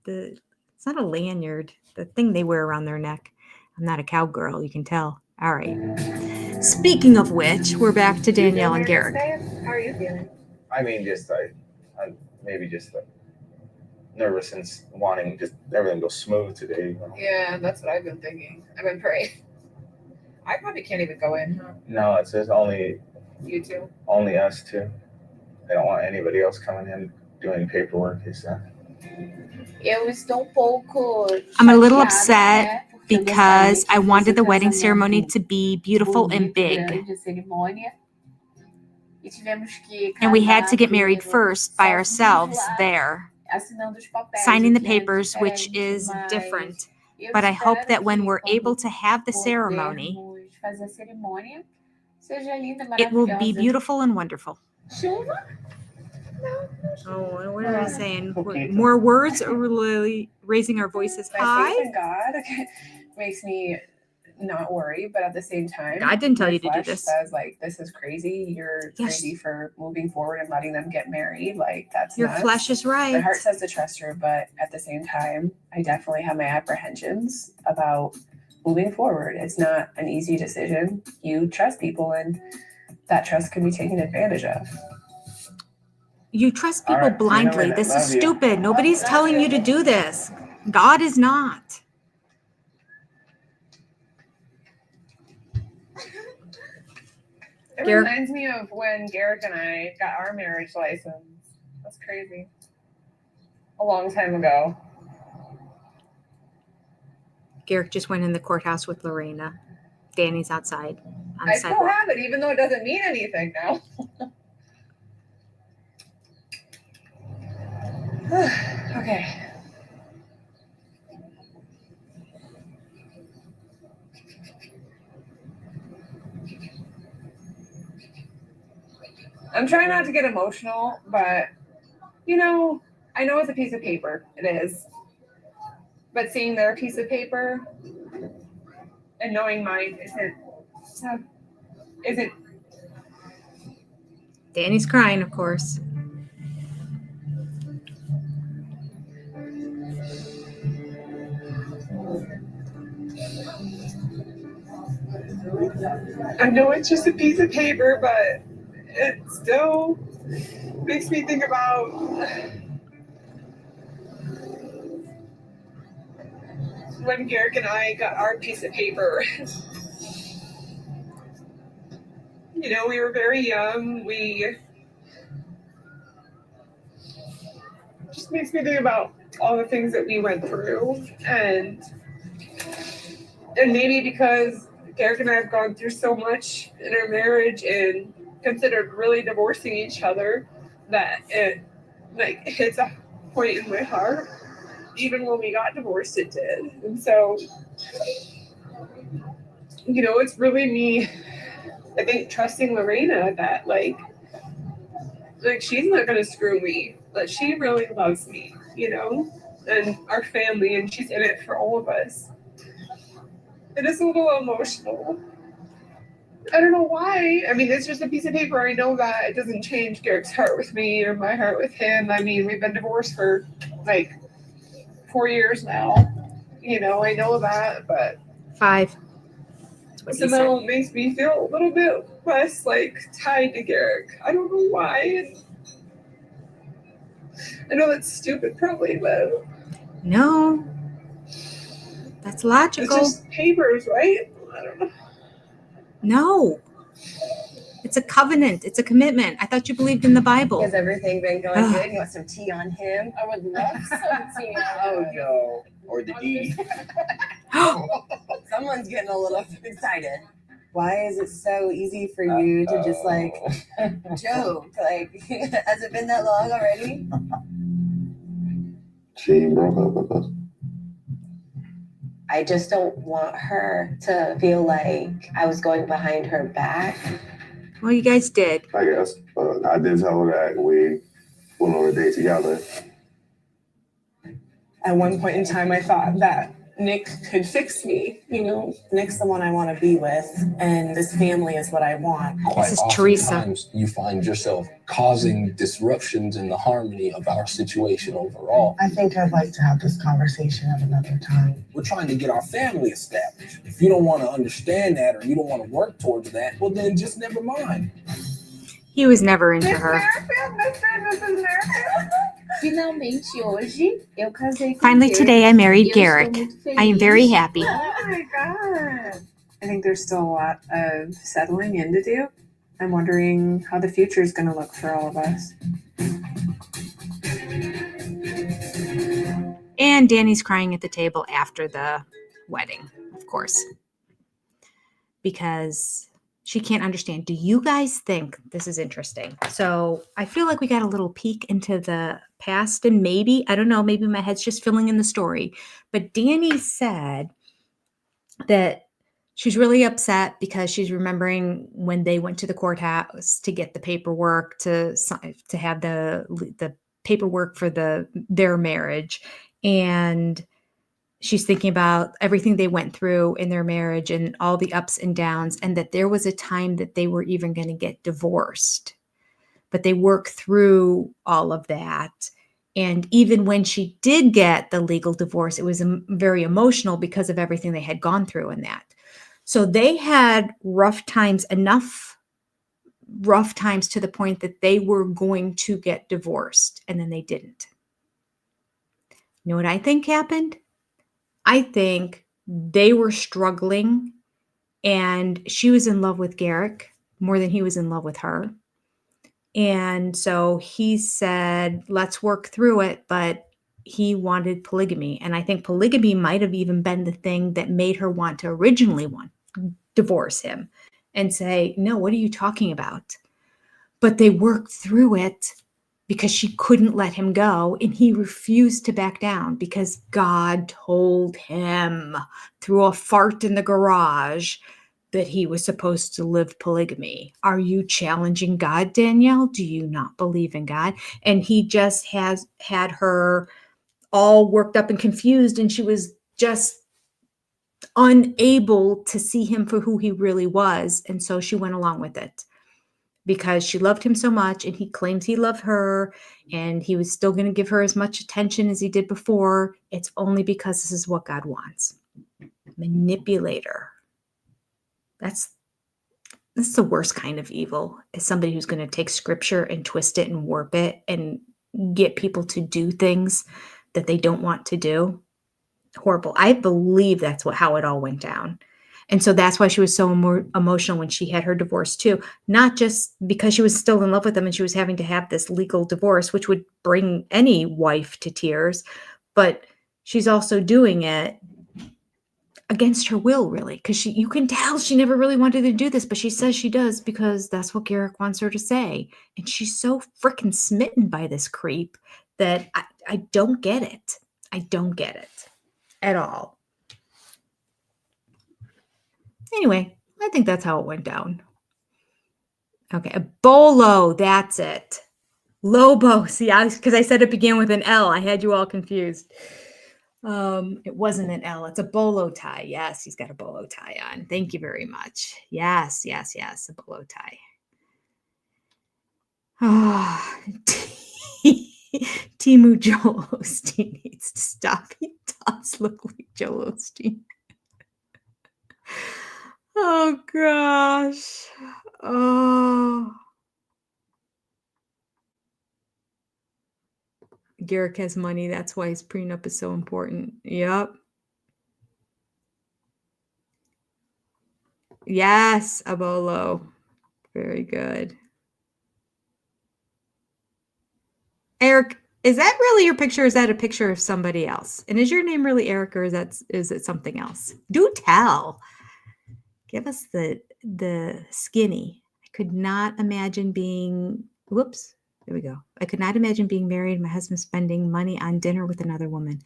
It's not a lanyard. The thing they wear around their neck. I'm not a cowgirl, you can tell. All right. Speaking of which, we're back to Danielle and Garrick. How are you feeling? I mean, I'm maybe just nervous and wanting just everything to go smooth today. You know? Yeah, that's what I've been thinking. I've been praying. I probably can't even go in. No, it says only You two. Only us two. They don't want anybody else coming in doing paperwork. Eu estou um pouco. I'm a little upset because I wanted the wedding ceremony to be beautiful and big. And we had to get married first by ourselves there, signing the papers, which is different. But I hope that when we're able to have the ceremony, it will be beautiful and wonderful. Oh, what are we saying? More words or really raising our voices high? My faith in God makes me not worry, but at the same time, God didn't tell you to do this. Says like, this is crazy. You're crazy for moving forward and letting them get married. Like, that's your nuts. flesh is right. My heart says to trust her, but at the same time, I definitely have my apprehensions about moving forward. It's not an easy decision. You trust people, and that trust can be taken advantage of. You trust people blindly. This is stupid. Nobody's telling you to do this. God is not. It reminds me of when Garrick and I got our marriage license. That's crazy. A long time ago. Garrick just went in the courthouse with Lorena. Danny's outside on the I sidewalk. still have it, even though it doesn't mean anything now. Okay. I'm trying not to get emotional, but I know it's a piece of paper. It is. But seeing their piece of paper and knowing mine isn't. Danny's crying, of course. I know it's just a piece of paper, but it still makes me think about when Garrick and I got our piece of paper. We were very young. We just makes me think about all the things that we went through, and maybe because Garrick and I have gone through so much in our marriage and considered really divorcing each other, that it hits a point in my heart. Even when we got divorced, it did. And so, it's really me, I think, trusting Lorena that she's not going to screw me, but she really loves me, and our family, and she's in it for all of us. It is a little emotional. I don't know why. I mean, it's just a piece of paper. I know that it doesn't change Garrick's heart with me or my heart with him. I mean, we've been divorced for 4 years now. I know that, but 5. That's what he somehow said. makes me feel a little bit less like tied to Garrick. I don't know why. And I know that's stupid, probably, but No, that's logical. it's just papers, right? I don't know. No, it's a covenant. It's a commitment. I thought you believed in the Bible. Has everything been going good? You want some tea on him? I would love some tea. Oh no, or the D. Someone's getting a little excited. Why is it so easy for you to just like joke? Like, has it been that long already? She broke up with us. I just don't want her to feel like I was going behind her back. Well, you guys did. I guess. I did tell her that we went on a date together. At one point in time, I thought that Nick could fix me. You know, Nick's the one I want to be with, and this family is what I want. This is Teresa. You find yourself causing disruptions in the harmony of our situation overall. I think I'd like to have this conversation at another time. We're trying to get our family established. If you don't want to understand that or you don't want to work towards that, well, then just never mind. He was never into her. Finalmente hoje eu casei com Finally Garrick. today I married E eu Garrick. estou muito feliz. I am very happy. Oh my God. I think there's still a lot of settling in to do. I'm wondering how the future is going to look for all of us. And Danny's crying at the table after the wedding, of course, because she can't understand. Do you guys think this is interesting? So I feel like we got a little peek into the past, and maybe, I don't know, maybe my head's just filling in the story. But Danny said that she's really upset because she's remembering when they went to the courthouse to get the paperwork to have the paperwork for their marriage, and she's thinking about everything they went through in their marriage and all the ups and downs, and that there was a time that they were even going to get divorced. But they worked through all of that. And even when she did get the legal divorce, it was very emotional because of everything they had gone through in that. So they had rough times, enough rough times to the point that they were going to get divorced, and then they didn't. You know what I think happened? I think they were struggling, and she was in love with Garrick more than he was in love with her. And so he said, let's work through it, but he wanted polygamy. And I think polygamy might have even been the thing that made her want to originally divorce him and say, no, what are you talking about? But they worked through it because she couldn't let him go, and he refused to back down because God told him through a fart in the garage that he was supposed to live polygamy. Are you challenging God, Danielle? Do you not believe in God? And he just has had her all worked up and confused, and she was just unable to see him for who he really was. And so she went along with it, because she loved him so much, and he claims he loved her, and he was still going to give her as much attention as he did before. It's only because this is what God wants. Manipulator. That's the worst kind of evil, is somebody who's going to take scripture and twist it and warp it and get people to do things that they don't want to do. Horrible. I believe that's how it all went down. And so that's why she was so emotional when she had her divorce too. Not just because she was still in love with him and she was having to have this legal divorce, which would bring any wife to tears, but she's also doing it against her will, really, because you can tell she never really wanted to do this, but she says she does because that's what Garrick wants her to say. And she's so freaking smitten by this creep that I don't get it. I don't get it at all. Anyway, I think that's how it went down. Okay, a bolo, that's it. Lobo, see, because I said it began with an L. I had you all confused. It wasn't an L. It's a bolo tie. Yes, he's got a bolo tie on. Thank you very much. Yes, a bolo tie. Ah, Timu Joel Osteen needs to stop. He does look like Joel Osteen. Oh gosh. Oh. Garrick has money. That's why his prenup is so important. Yep. Yes, Abolo. Very good. Eric, is that really your picture? Or is that a picture of somebody else? And is your name really Eric, or is it something else? Do tell. Give us the skinny. I could not imagine being. Whoops. There we go. I could not imagine being married, my husband spending money on dinner with another woman.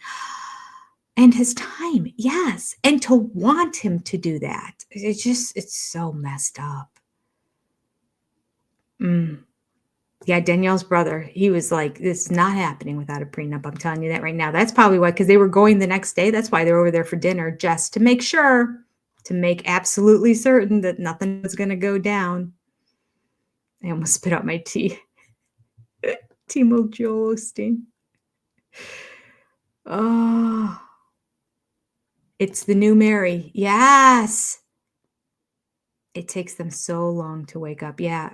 And his time, yes. And to want him to do that. It's so messed up. Yeah, Danielle's brother, he was like, it's not happening without a prenup. I'm telling you that right now. That's probably why, because they were going the next day. That's why they're over there for dinner, just to make sure, to make absolutely certain that nothing was going to go down. I almost spit out my tea. Timo Joel Osteen. Oh, it's the new Mary. Yes. It takes them so long to wake up. Yeah,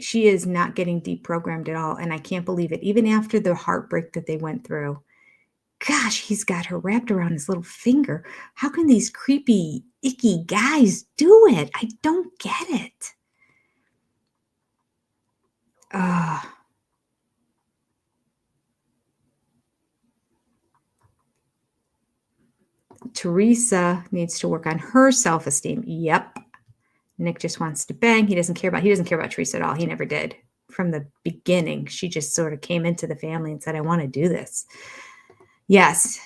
she is not getting deprogrammed at all. And I can't believe it. Even after the heartbreak that they went through, gosh, he's got her wrapped around his little finger. How can these creepy, icky guys do it? I don't get it. Teresa needs to work on her self-esteem. Yep. Nick just wants to bang. He doesn't care about Teresa at all. He never did. From the beginning, she just sort of came into the family and said, I want to do this. Yes.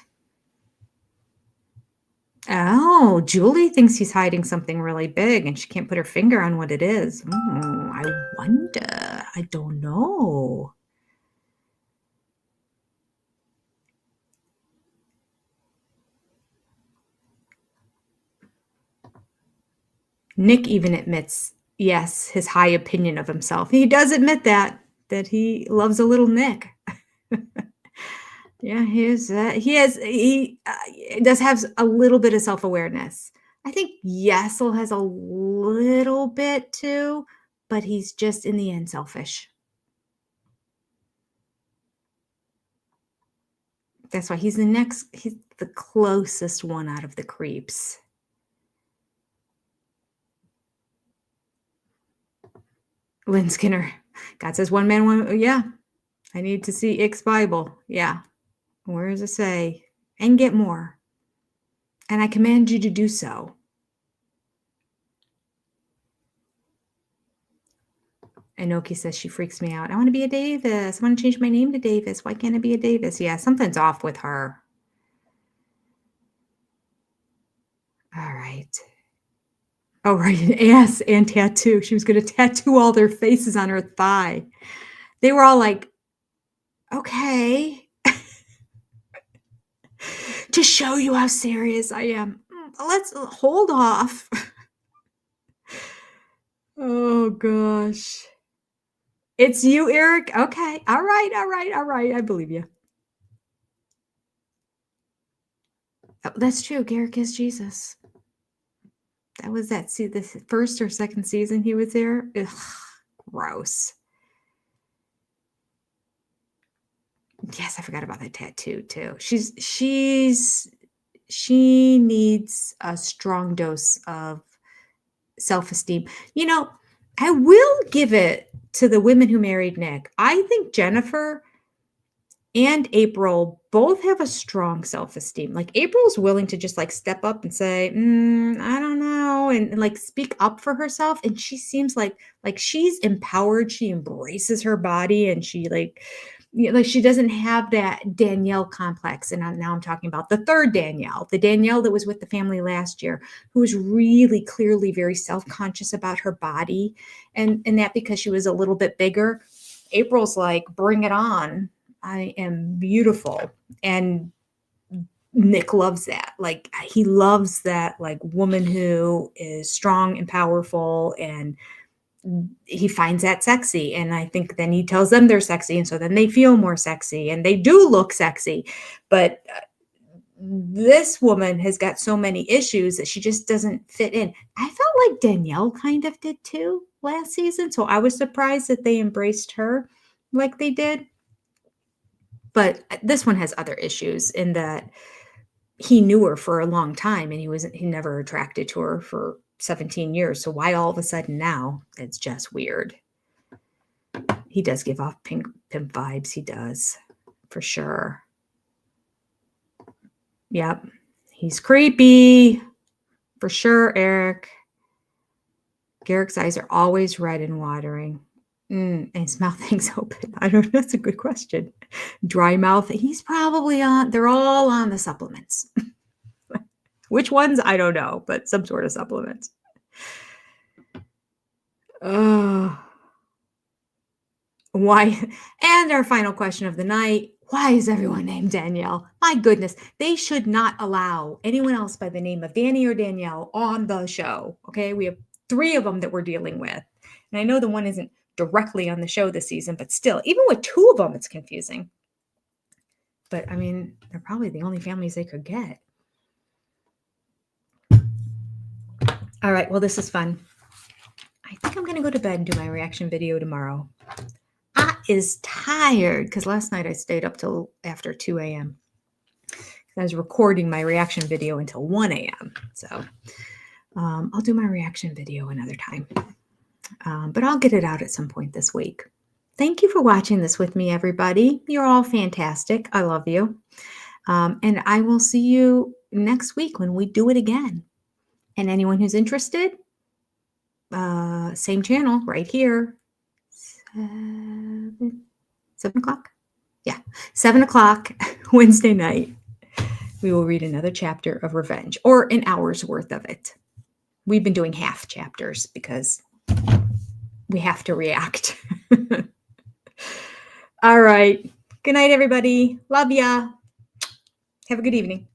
Oh, Julie thinks he's hiding something really big and she can't put her finger on what it is. I wonder. I don't know. Nick even admits, yes, his high opinion of himself. He does admit that he loves a little Nick. Yeah, he does have a little bit of self-awareness. I think Yesel has a little bit too, but he's just in the end selfish. That's why he's the closest one out of the creeps. Lynn Skinner. God says one man, one. Yeah. I need to see Ick's Bible. Yeah. Where does it say? And get more. And I command you to do so. Inoki says she freaks me out. I want to be a Davis. I want to change my name to Davis. Why can't I be a Davis? Yeah, something's off with her. All right. Oh, right. Ass and tattoo. She was going to tattoo all their faces on her thigh. They were all like, okay. To show you how serious I am. Let's hold off. Oh, gosh. It's you, Eric? Okay. All right. I believe you. Oh, that's true. Garrick is Jesus. That was that. See, the first or second season he was there. Ugh, gross. Yes, I forgot about that tattoo too. She needs a strong dose of self-esteem. You know, I will give it to the women who married Nick. I think Jennifer and April both have a strong self-esteem. Like April's willing to just like step up and say, I don't know, and like speak up for herself. And she seems like she's empowered. She embraces her body, and she like she doesn't have that Danielle complex. And now I'm talking about the third Danielle, the Danielle that was with the family last year, who was really clearly very self-conscious about her body, and that because she was a little bit bigger. April's like, bring it on. I am beautiful. And Nick loves that. Like he loves that like woman who is strong and powerful, and he finds that sexy. And I think then he tells them they're sexy, and so then they feel more sexy and they do look sexy. But this woman has got so many issues that she just doesn't fit in. I felt like Danielle kind of did too last season. So I was surprised that they embraced her like they did. But this one has other issues in that he knew her for a long time and he never attracted to her for 17 years. So why all of a sudden now? It's just weird. He does give off pimp vibes. He does, for sure. Yep. He's creepy. For sure, Eric. Garrick's eyes are always red and watering. And his mouth hangs open. I don't know. That's a good question. Dry mouth. He's probably on, they're all on the supplements. Which ones? I don't know, but some sort of supplements. Why? And our final question of the night. Why is everyone named Danielle? My goodness, they should not allow anyone else by the name of Danny or Danielle on the show. Okay, we have 3 of them that we're dealing with. And I know the one isn't directly on the show this season, but still, even with 2 of them, it's confusing. But I mean, they're probably the only families they could get. All right, well, this is fun. I think I'm going to go to bed and do my reaction video tomorrow. I is tired because last night I stayed up till after 2 a.m. I was recording my reaction video until 1 a.m. So I'll do my reaction video another time. But I'll get it out at some point this week. Thank you for watching this with me, everybody. You're all fantastic. I love you. And I will see you next week when we do it again. And anyone who's interested, same channel right here. 7 o'clock? Yeah, 7 o'clock Wednesday night. We will read another chapter of Revenge, or an hour's worth of it. We've been doing half chapters because we have to react. All right. Good night, everybody. Love ya. Have a good evening.